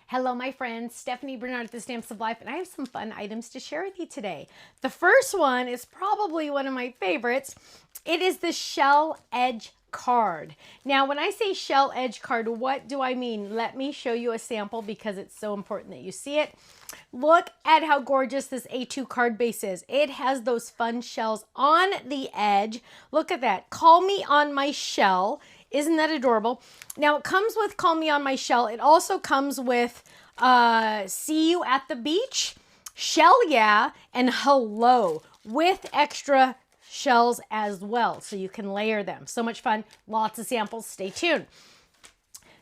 Hello, my friends. Stephanie Bernard at the Stamps of Life, and I have some fun items to share with you today. The first one is probably one of my favorites. It is the shell edge card. Now, when I say shell edge card, what do I mean? Let me show you a sample because it's so important that you see it. Look at how gorgeous this A2 card base is. It has those fun shells on the edge. Look at that. Call me on my shell. Isn't that adorable? Now, it comes with Call Me on My Shell. It also comes with See You at the Beach, Shell Yeah, and Hello with extra shells as well. So you can layer them. So much fun. Lots of samples. Stay tuned.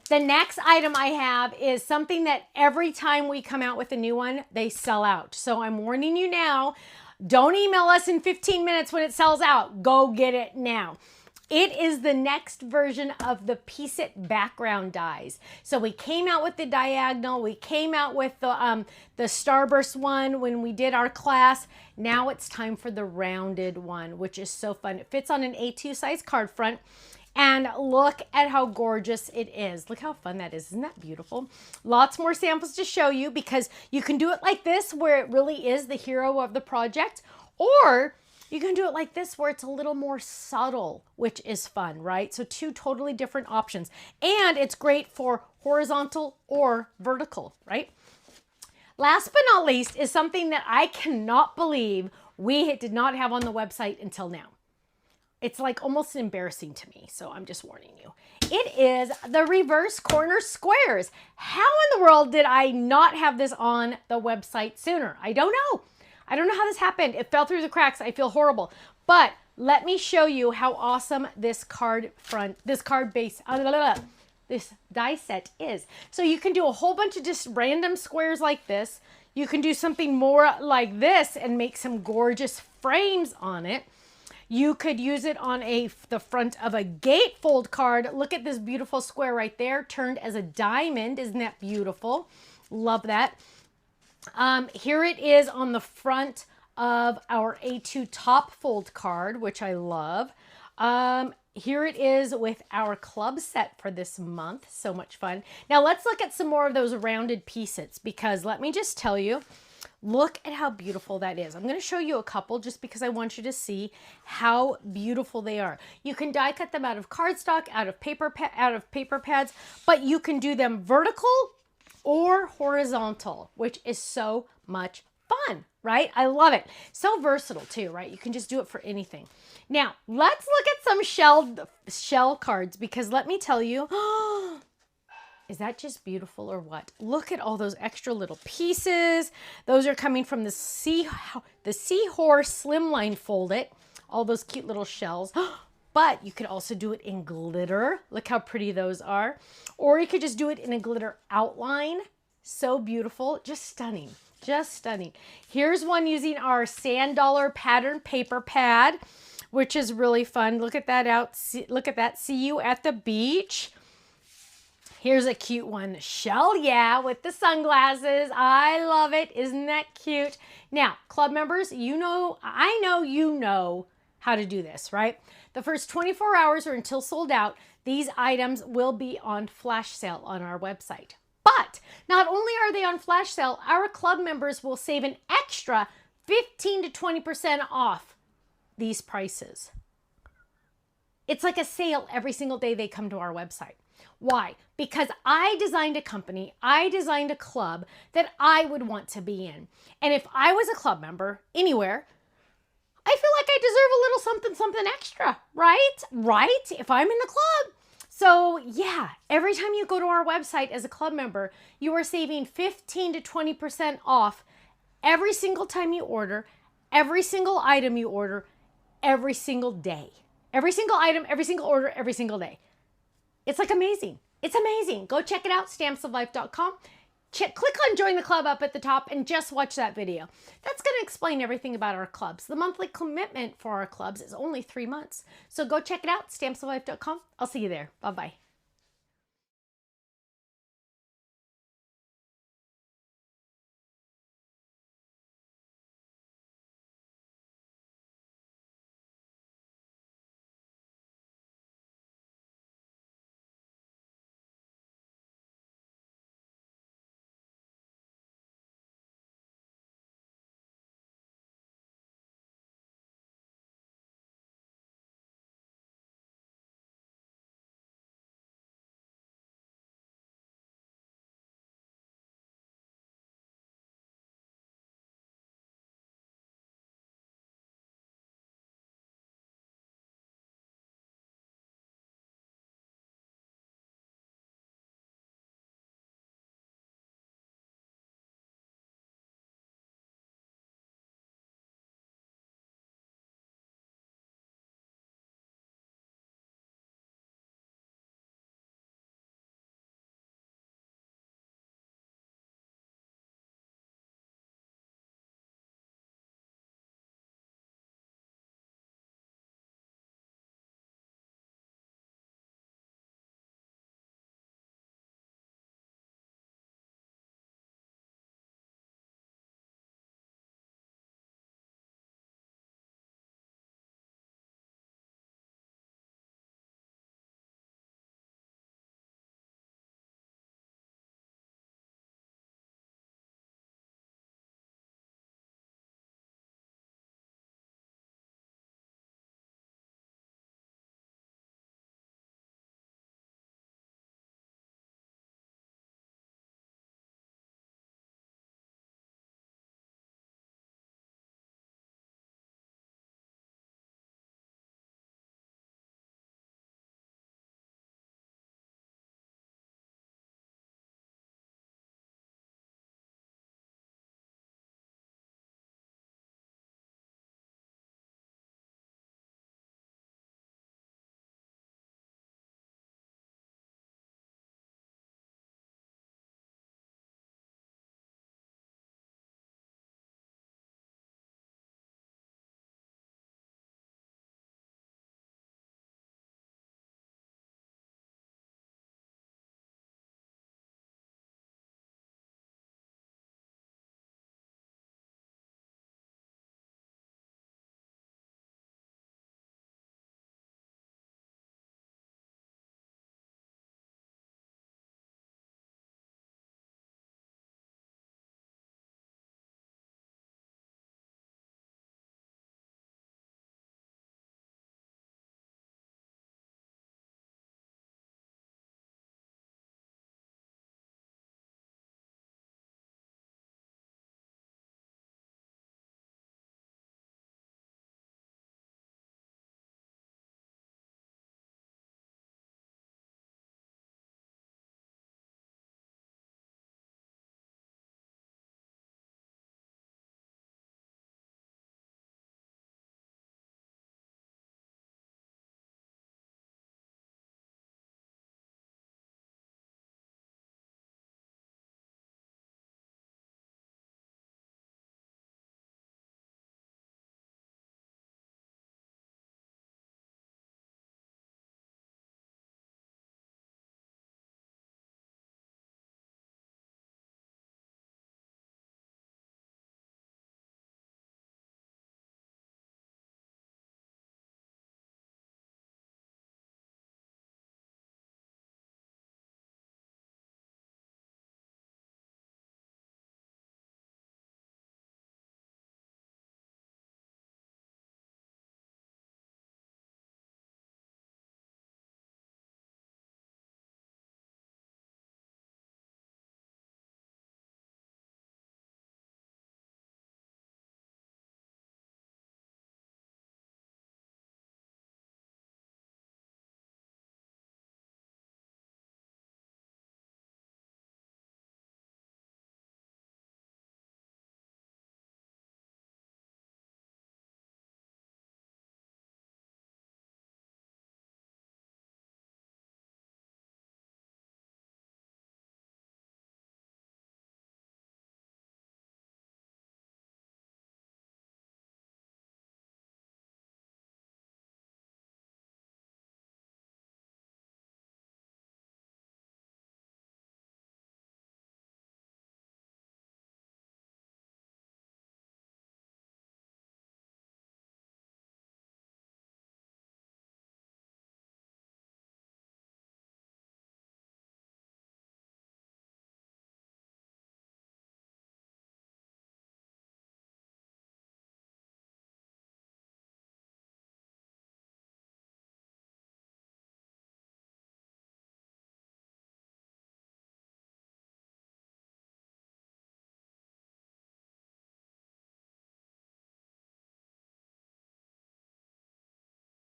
The next item I have is something that every time we come out with a new one, they sell out. So I'm warning you now. Don't email us in 15 minutes when it sells out. Go get it now. It is the next version of the Piece It background dies. So we came out with the diagonal. We came out with the Starburst one when we did our class. Now it's time for the rounded one, which is so fun. It fits on an A2 size card front. And look at how gorgeous it is. Look how fun that is. Isn't that beautiful? Lots more samples to show you because you can do it like this where it really is the hero of the project, or you can do it like this where it's a little more subtle, which is fun, right? So two totally different options. And it's great for horizontal or vertical, right? Last but not least is something that I cannot believe we did not have on the website until now. It's like almost embarrassing to me, so I'm just warning you. It is the reverse corner squares. How in the world did I not have this on the website sooner? I don't know. I don't know how this happened. It fell through the cracks. I feel horrible. But let me show you how awesome this card base, this die set is. So you can do a whole bunch of just random squares like this. You can do something more like this and make some gorgeous frames on it. You could use it on the front of a gatefold card. Look at this beautiful square right there, turned as a diamond. Isn't that beautiful? Love that. Here it is on the front of our A2 top fold card, which I love. Here it is with our club set for this month. So much fun. Now let's look at some more of those rounded pieces because let me just tell you, look at how beautiful that is. I'm going to show you a couple just because I want you to see how beautiful they are. You can die cut them out of cardstock, out of paper pads, but you can do them vertical or horizontal, which is so much fun, right? I love it. So versatile too, right? You can just do it for anything. Now, let's look at some shell cards because let me tell you, is that just beautiful or what? Look at all those extra little pieces. Those are coming from the Seahorse Slimline Fold It. All those cute little shells. But you could also do it in glitter. Look how pretty those are. Or you could just do it in a glitter outline. So beautiful. Just stunning. Just stunning. Here's one using our Sand Dollar pattern paper pad, which is really fun. Look at that look at that. See You at the Beach. Here's a cute one. Shell Yeah with the sunglasses. I love it. Isn't that cute? Now, club members, I know you know how to do this, right? The first 24 hours or until sold out, these items will be on flash sale on our website. But not only are they on flash sale, our club members will save an extra 15 to 20% off these prices. It's like a sale every single day they come to our website. Why? Because I designed a company, I designed a club that I would want to be in. And if I was a club member anywhere, I feel like I deserve a little something extra, right? Right? If I'm in the club. So yeah, every time you go to our website as a club member, you are saving 15 to 20% off every single time you order, every single item you order, every single day. Every single item, every single order, every single day. It's like amazing. It's amazing. Go check it out, stampsoflife.com. Click on Join the Club up at the top and just watch that video. That's going to explain everything about our clubs. The monthly commitment for our clubs is only 3 months. So go check it out, stampsoflife.com. I'll see you there. Bye-bye.